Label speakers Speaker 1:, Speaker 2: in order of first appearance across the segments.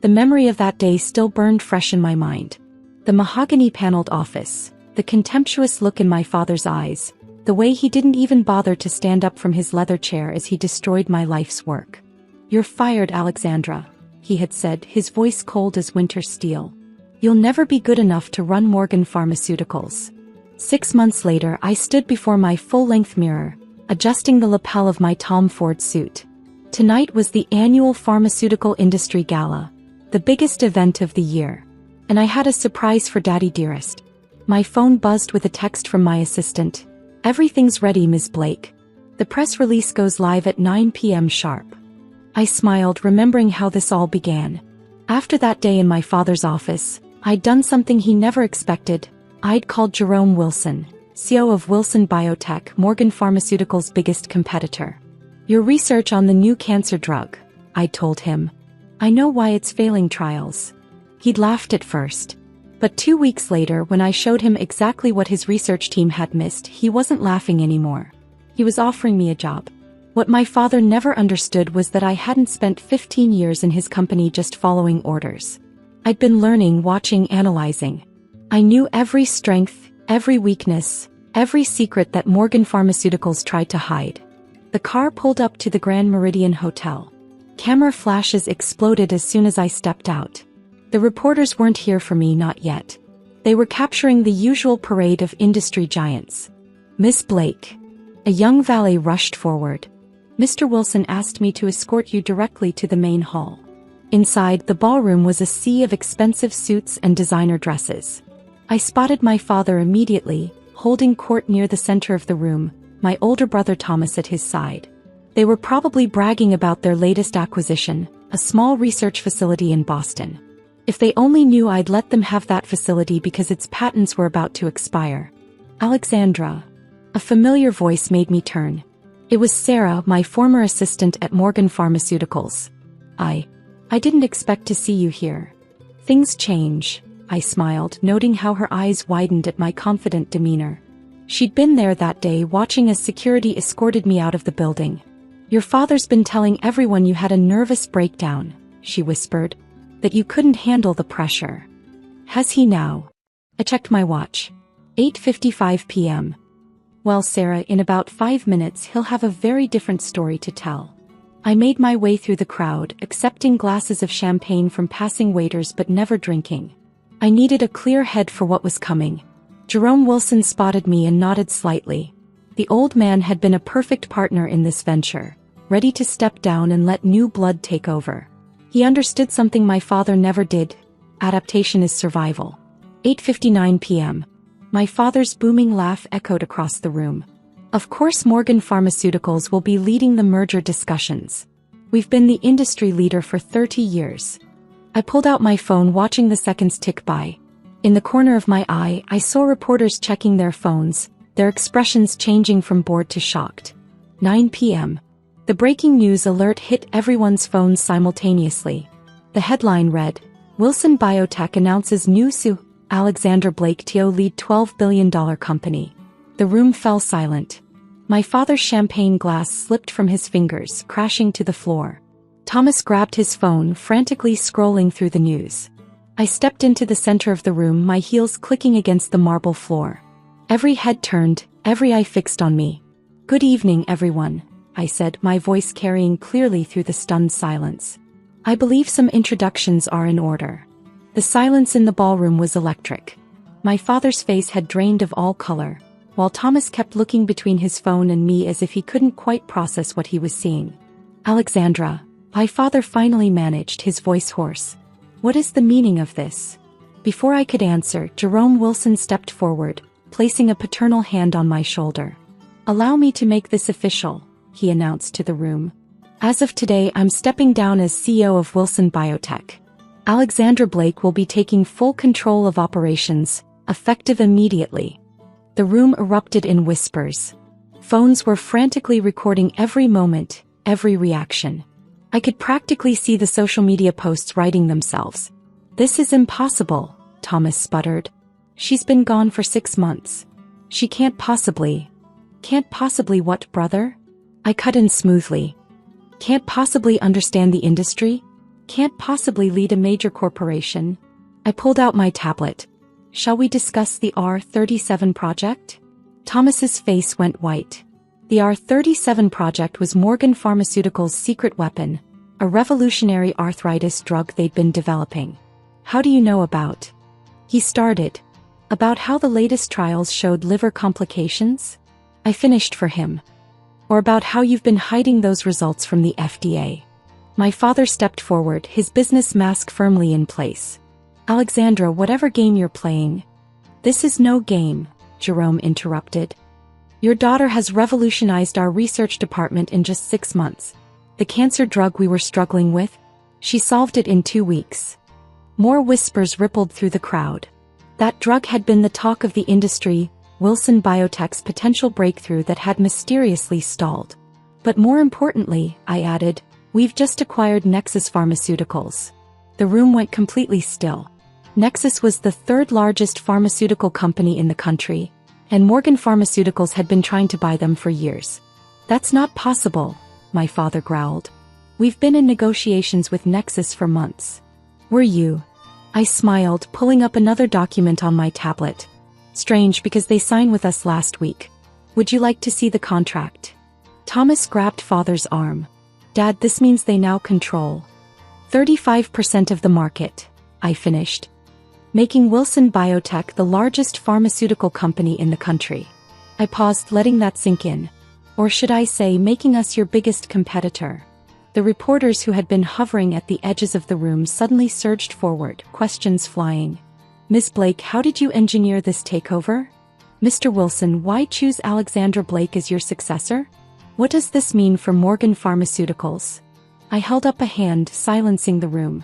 Speaker 1: The memory of that day still burned fresh in my mind. The mahogany-paneled office, the contemptuous look in my father's eyes, the way he didn't even bother to stand up from his leather chair as he destroyed my life's work. "You're fired, Alexandra," he had said, his voice cold as winter steel. "You'll never be good enough to run Morgan Pharmaceuticals." 6 months later, I stood before my full-length mirror, adjusting the lapel of my Tom Ford suit. Tonight was the annual pharmaceutical industry gala, the biggest event of the year. And I had a surprise for Daddy Dearest. My phone buzzed with a text from my assistant. "Everything's ready, Ms. Blake. The press release goes live at 9 p.m. sharp." I smiled, remembering how this all began. After that day in my father's office, I'd done something he never expected. I'd called Jerome Wilson, CEO of Wilson Biotech, Morgan Pharmaceuticals' biggest competitor. "Your research on the new cancer drug," I told him. "I know why it's failing trials." He'd laughed at first. But 2 weeks later, when I showed him exactly what his research team had missed, he wasn't laughing anymore. He was offering me a job. What my father never understood was that I hadn't spent 15 years in his company just following orders. I'd been learning, watching, analyzing. I knew every strength, every weakness, every secret that Morgan Pharmaceuticals tried to hide. The car pulled up to the Grand Meridian Hotel. Camera flashes exploded as soon as I stepped out. The reporters weren't here for me, not yet. They were capturing the usual parade of industry giants. "Miss Blake." A young valet rushed forward. "Mr. Wilson asked me to escort you directly to the main hall." Inside, the ballroom was a sea of expensive suits and designer dresses. I spotted my father immediately, holding court near the center of the room, my older brother Thomas at his side. They were probably bragging about their latest acquisition, a small research facility in Boston. If they only knew I'd let them have that facility because its patents were about to expire. "Alexandra." A familiar voice made me turn. It was Sarah, my former assistant at Morgan Pharmaceuticals. I didn't expect to see you here." "Things change," I smiled, noting how her eyes widened at my confident demeanor. She'd been there that day watching as security escorted me out of the building. "Your father's been telling everyone you had a nervous breakdown," she whispered, "that you couldn't handle the pressure. Has he now?" I checked my watch. 8:55 p.m. "Well, Sarah, in about 5 minutes he'll have a very different story to tell." I made my way through the crowd, accepting glasses of champagne from passing waiters but never drinking. I needed a clear head for what was coming. Jerome Wilson spotted me and nodded slightly. The old man had been a perfect partner in this venture, ready to step down and let new blood take over. He understood something my father never did. Adaptation is survival. 8:59 p.m. My father's booming laugh echoed across the room. "Of course Morgan Pharmaceuticals will be leading the merger discussions. We've been the industry leader for 30 years. I pulled out my phone, watching the seconds tick by. In the corner of my eye, I saw reporters checking their phones, their expressions changing from bored to shocked. 9 p.m. The breaking news alert hit everyone's phones simultaneously. The headline read, "Wilson Biotech announces new CEO, Alexandra Blake to lead $12 billion company." The room fell silent. My father's champagne glass slipped from his fingers, crashing to the floor. Thomas grabbed his phone, frantically scrolling through the news. I stepped into the center of the room, my heels clicking against the marble floor. Every head turned, every eye fixed on me. "Good evening, everyone," I said, my voice carrying clearly through the stunned silence. "I believe some introductions are in order." The silence in the ballroom was electric. My father's face had drained of all color, while Thomas kept looking between his phone and me as if he couldn't quite process what he was seeing. "Alexandra," my father finally managed, his voice hoarse. "What is the meaning of this?" Before I could answer, Jerome Wilson stepped forward, placing a paternal hand on my shoulder. "Allow me to make this official," he announced to the room. "As of today, I'm stepping down as CEO of Wilson Biotech. Alexandra Blake will be taking full control of operations, effective immediately." The room erupted in whispers. Phones were frantically recording every moment, every reaction. I could practically see the social media posts writing themselves. "This is impossible," Thomas sputtered. "She's been gone for 6 months. She can't possibly..." "Can't possibly what, brother?" I cut in smoothly. "Can't possibly understand the industry? can't possibly lead a major corporation. I pulled out my tablet. Shall we discuss the R37 project? Thomas's face went white. The R37 project was Morgan Pharmaceuticals' secret weapon, a revolutionary arthritis drug they'd been developing. How do you know about? He started. About how the latest trials showed liver complications? I finished for him. Or about how you've been hiding those results from the FDA. My father stepped forward, his business mask firmly in place. Alexandra, whatever game you're playing. This is no game, Jerome interrupted. Your daughter has revolutionized our research department in just 6 months. The cancer drug we were struggling with, she solved it in 2 weeks. More whispers rippled through the crowd. That drug had been the talk of the industry, Wilson Biotech's potential breakthrough that had mysteriously stalled. But more importantly, I added, we've just acquired Nexus Pharmaceuticals. The room went completely still. Nexus was the third largest pharmaceutical company in the country, and Morgan Pharmaceuticals had been trying to buy them for years. That's not possible, my father growled. We've been in negotiations with Nexus for months. Were you? I smiled, pulling up another document on my tablet. Strange because they signed with us last week. Would you like to see the contract? Thomas grabbed father's arm. Dad, this means they now control 35% of the market, I finished. Making Wilson Biotech the largest pharmaceutical company in the country. I paused, letting that sink in. Or should I say, making us your biggest competitor. The reporters who had been hovering at the edges of the room suddenly surged forward, questions flying. Ms. Blake, how did you engineer this takeover? Mr. Wilson, why choose Alexandra Blake as your successor? What does this mean for Morgan Pharmaceuticals? I held up a hand, silencing the room.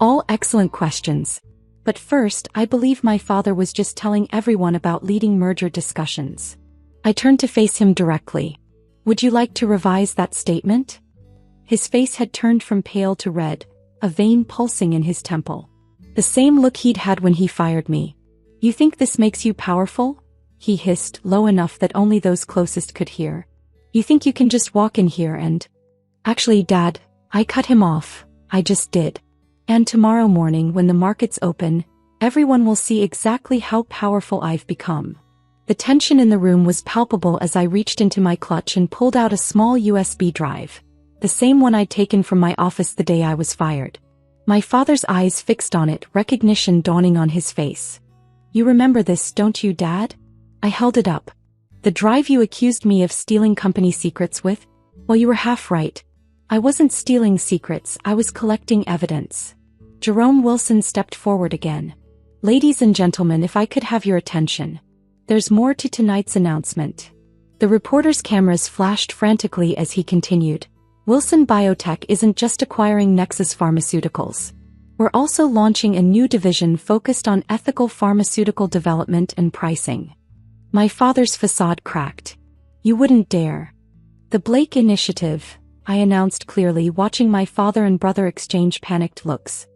Speaker 1: All excellent questions. But first, I believe my father was just telling everyone about leading merger discussions. I turned to face him directly. Would you like to revise that statement? His face had turned from pale to red, a vein pulsing in his temple. The same look he'd had when he fired me. You think this makes you powerful? He hissed, low enough that only those closest could hear. You think you can just walk in here and... Actually, Dad, I cut him off. I just did. And tomorrow morning when the markets open, everyone will see exactly how powerful I've become. The tension in the room was palpable as I reached into my clutch and pulled out a small USB drive. The same one I'd taken from my office the day I was fired. My father's eyes fixed on it, recognition dawning on his face. You remember this, don't you, Dad? I held it up. The drive you accused me of stealing company secrets with? Well, you were half right. I wasn't stealing secrets, I was collecting evidence. Jerome Wilson stepped forward again. Ladies and gentlemen, if I could have your attention. There's more to tonight's announcement. The reporter's cameras flashed frantically as he continued. Wilson Biotech isn't just acquiring Nexus Pharmaceuticals. We're also launching a new division focused on ethical pharmaceutical development and pricing. My father's facade cracked. You wouldn't dare. The Blake Initiative, I announced clearly, watching my father and brother exchange panicked looks.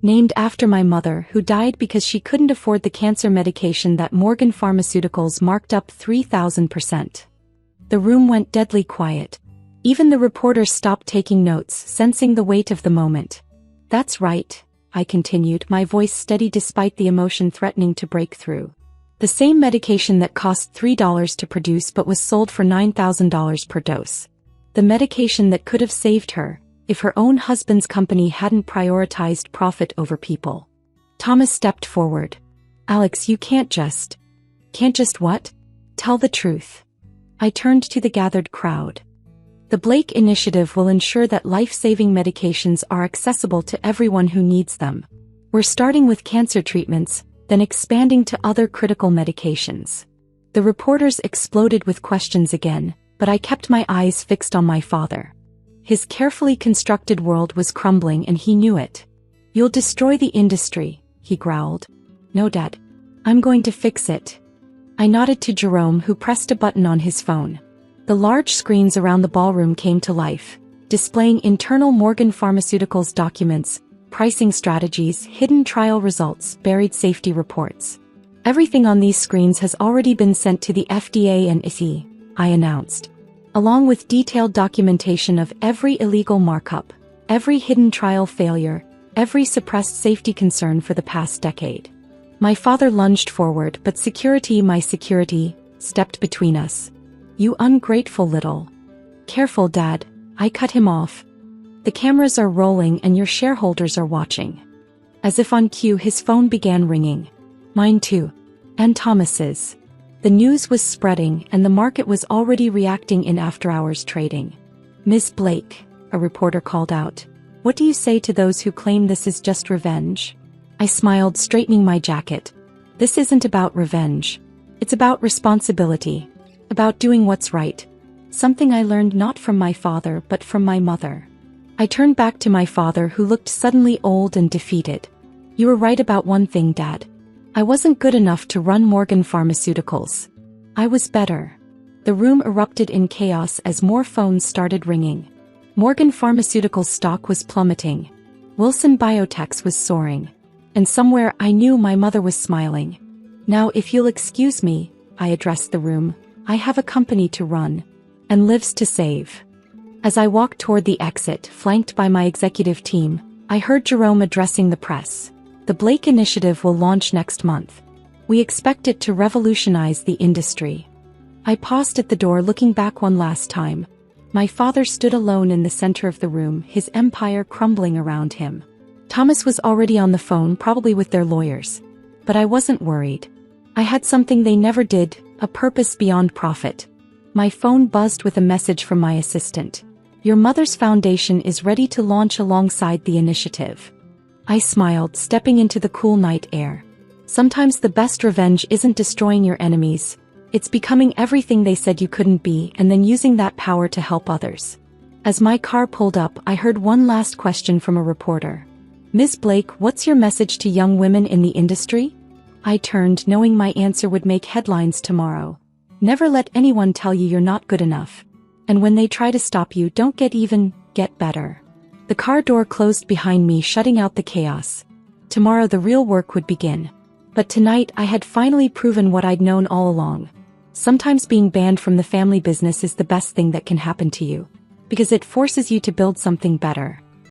Speaker 1: Named after my mother, who died because she couldn't afford the cancer medication that Morgan Pharmaceuticals marked up 3,000%. The room went deadly quiet. Even the reporters stopped taking notes, sensing the weight of the moment. That's right, I continued, my voice steady despite the emotion threatening to break through. The same medication that cost $3 to produce but was sold for $9,000 per dose. The medication that could have saved her, if her own husband's company hadn't prioritized profit over people. Thomas stepped forward. Alex, you can't just... Can't just what? Tell the truth. I turned to the gathered crowd. The Blake Initiative will ensure that life-saving medications are accessible to everyone who needs them. We're starting with cancer treatments, then expanding to other critical medications. The reporters exploded with questions again, but I kept my eyes fixed on my father. His carefully constructed world was crumbling and he knew it. You'll destroy the industry, he growled. No, Dad. I'm going to fix it. I nodded to Jerome, who pressed a button on his phone. The large screens around the ballroom came to life, displaying internal Morgan Pharmaceuticals documents, pricing strategies, hidden trial results, buried safety reports. Everything on these screens has already been sent to the FDA and I announced, along with detailed documentation of every illegal markup, Every hidden trial failure, every suppressed safety concern for the past decade. My father lunged forward, but security, my security, stepped between us. You ungrateful little. Careful, Dad, I cut him off. The cameras are rolling and your shareholders are watching. As if on cue, his phone began ringing. Mine too. And Thomas's. The news was spreading and the market was already reacting in after-hours trading. Miss Blake, a reporter called out. What do you say to those who claim this is just revenge? I smiled, straightening my jacket. This isn't about revenge. It's about responsibility. About doing what's right. Something I learned not from my father but from my mother. I turned back to my father, who looked suddenly old and defeated. You were right about one thing, Dad. I wasn't good enough to run Morgan Pharmaceuticals. I was better. The room erupted in chaos as more phones started ringing. Morgan Pharmaceuticals stock was plummeting. Wilson Biotech's was soaring. And somewhere I knew my mother was smiling. Now, if you'll excuse me, I addressed the room, I have a company to run. And lives to save. As I walked toward the exit, flanked by my executive team, I heard Jerome addressing the press. The Blake Initiative will launch next month. We expect it to revolutionize the industry. I paused at the door, looking back one last time. My father stood alone in the center of the room, his empire crumbling around him. Thomas was already on the phone, probably with their lawyers. But I wasn't worried. I had something they never did, a purpose beyond profit. My phone buzzed with a message from my assistant. Your mother's foundation is ready to launch alongside the initiative. I smiled, stepping into the cool night air. Sometimes the best revenge isn't destroying your enemies. It's becoming everything they said you couldn't be and then using that power to help others. As my car pulled up, I heard one last question from a reporter. Ms. Blake, what's your message to young women in the industry? I turned, knowing my answer would make headlines tomorrow. Never let anyone tell you you're not good enough. And when they try to stop you, don't get even, get better. The car door closed behind me, shutting out the chaos. Tomorrow the real work would begin. But tonight I had finally proven what I'd known all along. Sometimes being banned from the family business is the best thing that can happen to you. Because it forces you to build something better.